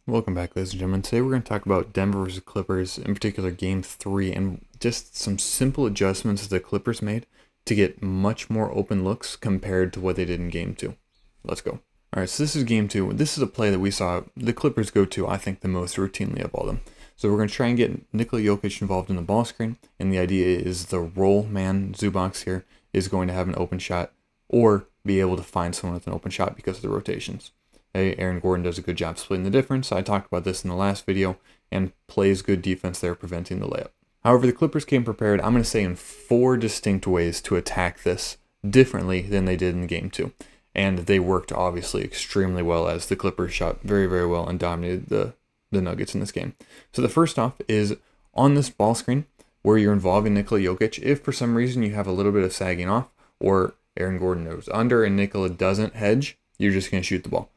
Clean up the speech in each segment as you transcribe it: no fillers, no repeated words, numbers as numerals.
Welcome back, ladies and gentlemen. Today we're going to talk about Denver versus Clippers, in particular Game 3, and just some simple adjustments that the Clippers made to get much more open looks compared to what they did in Game 2. Let's go. Alright, so this is Game 2. This is a play that we saw the Clippers go to, I think, the most routinely of all of them. So we're going to try and get Nikola Jokić involved in the ball screen, and the idea is the roll man Zubac here is going to have an open shot or be able to find someone with an open shot because of the rotations. Aaron Gordon does a good job splitting the difference. I talked about this in the last video, and plays good defense there, preventing the layup. However, the Clippers came prepared, I'm going to say, in 4 distinct ways to attack this differently than they did in Game 2. And they worked, obviously, extremely well, as the Clippers shot very, very well and dominated the Nuggets in this game. So the first off is on this ball screen where you're involving Nikola Jokić. If for some reason you have a little bit of sagging off, or Aaron Gordon goes under and Nikola doesn't hedge, you're just going to shoot the ball.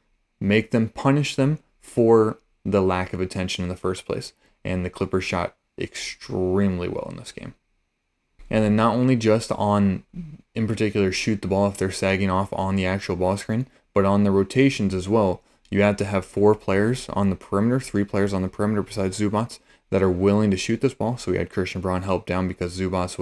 Make them punish them for the lack of attention in the first place. And the Clippers shot extremely well in this game. And then not only just on, in particular, shoot the ball if they're sagging off on the actual ball screen, but on the rotations as well. You have to have 4 players on the perimeter, 3 players on the perimeter besides Zubac that are willing to shoot this ball. So we had Christian Braun help down because Zubac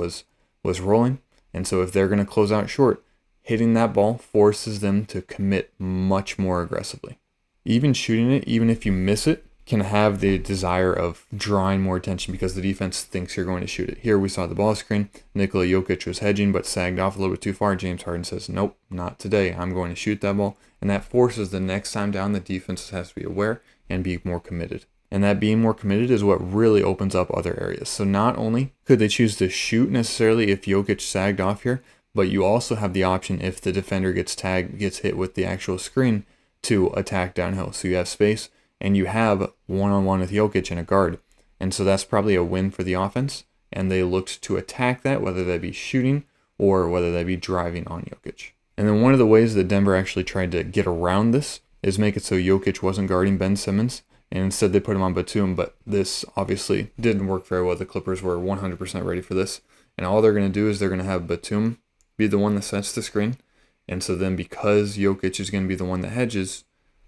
was rolling. And so if they're going to close out short, hitting that ball forces them to commit much more aggressively. Even shooting it, even if you miss it, can have the desire of drawing more attention because the defense thinks you're going to shoot it. Here we saw the ball screen. Nikola Jokić was hedging but sagged off a little bit too far. James Harden says, nope, not today. I'm going to shoot that ball. And that forces the next time down, the defense has to be aware and be more committed. And that being more committed is what really opens up other areas. So not only could they choose to shoot necessarily if Jokić sagged off here, but you also have the option, if the defender gets hit with the actual screen, to attack downhill. So you have space, and you have one-on-one with Jokić and a guard. And so that's probably a win for the offense. And they looked to attack that, whether that be shooting or whether that be driving on Jokić. And then one of the ways that Denver actually tried to get around this is make it so Jokić wasn't guarding Ben Simmons, and instead they put him on Batum. But this obviously didn't work very well. The Clippers were 100% ready for this. And all they're going to do is they're going to have Batum be the one that sets the screen. And so then because Jokić is going to be the one that hedges,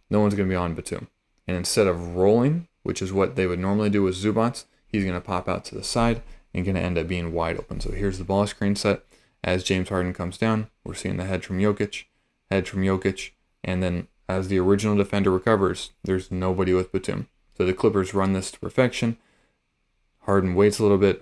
no one's going to be on Batum. And instead of rolling, which is what they would normally do with Zubac, he's going to pop out to the side and going to end up being wide open. So here's the ball screen set. As James Harden comes down, we're seeing the hedge from Jokić, and then as the original defender recovers, there's nobody with Batum. So the Clippers run this to perfection. Harden waits a little bit,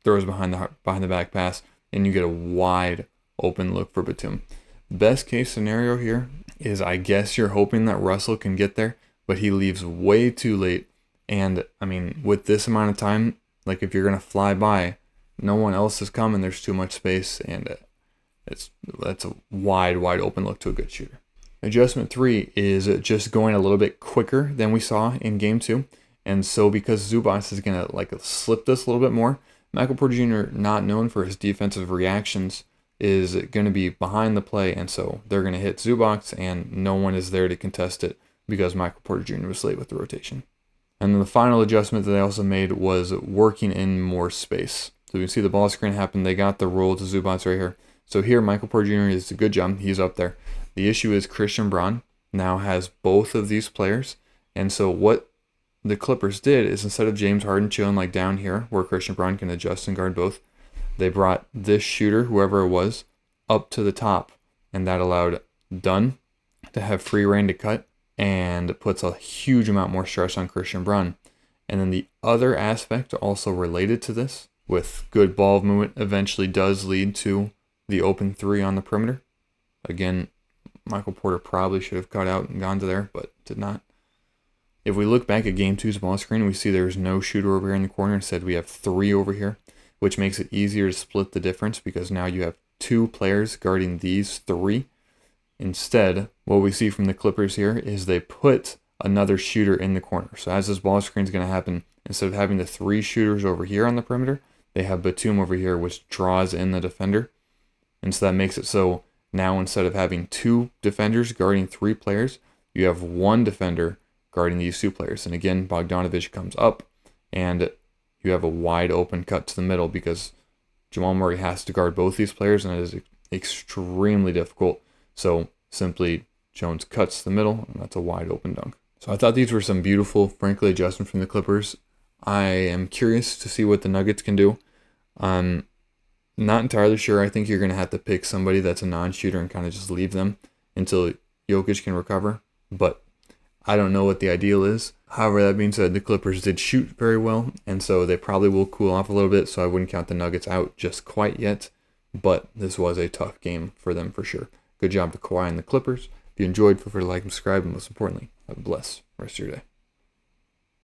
throws behind the back pass, and you get a wide open look for Batum. Best case scenario here is, I guess you're hoping that Russell can get there, but he leaves way too late. And I mean, with this amount of time, like if you're going to fly by, no one else is coming, there's too much space, and that's a wide open look to a good shooter. Adjustment 3 is just going a little bit quicker than we saw in Game 2. And so because Zubac is going to slip this a little bit more, Michael Porter Jr., not known for his defensive reactions, is going to be behind the play, and so they're going to hit Zubac, and no one is there to contest it because Michael Porter Jr. was late with the rotation. And then the final adjustment that they also made was working in more space. So you can see the ball screen happen. They got the roll to Zubac right here. So here, Michael Porter Jr. is a good job. He's up there. The issue is Christian Braun now has both of these players, and so what the Clippers did is, instead of James Harden chilling down here where Christian Braun can adjust and guard both, they brought this shooter, whoever it was, up to the top, and that allowed Dunn to have free reign to cut, and puts a huge amount more stress on Christian Braun. And then the other aspect also related to this, with good ball movement, eventually does lead to the open 3 on the perimeter. Again, Michael Porter probably should have cut out and gone to there, but did not. If we look back at Game 2's ball screen, we see there's no shooter over here in the corner. Instead, we have 3 over here, which makes it easier to split the difference because now you have 2 players guarding these 3. Instead, what we see from the Clippers here is they put another shooter in the corner. So as this ball screen is going to happen, instead of having the 3 shooters over here on the perimeter, they have Batum over here, which draws in the defender. And so that makes it so now, instead of having 2 defenders guarding 3 players, you have 1 defender guarding these 2 players. And again, Bogdanović comes up, and you have a wide open cut to the middle because Jamal Murray has to guard both these players, and it is extremely difficult. So simply Jones cuts the middle, and that's a wide open dunk. So I thought these were some beautiful, frankly, adjustments from the Clippers. I am curious to see what the Nuggets can do. I'm not entirely sure. I think you're going to have to pick somebody that's a non-shooter and kind of just leave them until Jokić can recover. But I don't know what the ideal is. However, that being said, the Clippers did shoot very well, and so they probably will cool off a little bit, so I wouldn't count the Nuggets out just quite yet. But this was a tough game for them for sure. Good job to Kawhi and the Clippers. If you enjoyed, feel free to like and subscribe, and most importantly, have a blessed rest of your day.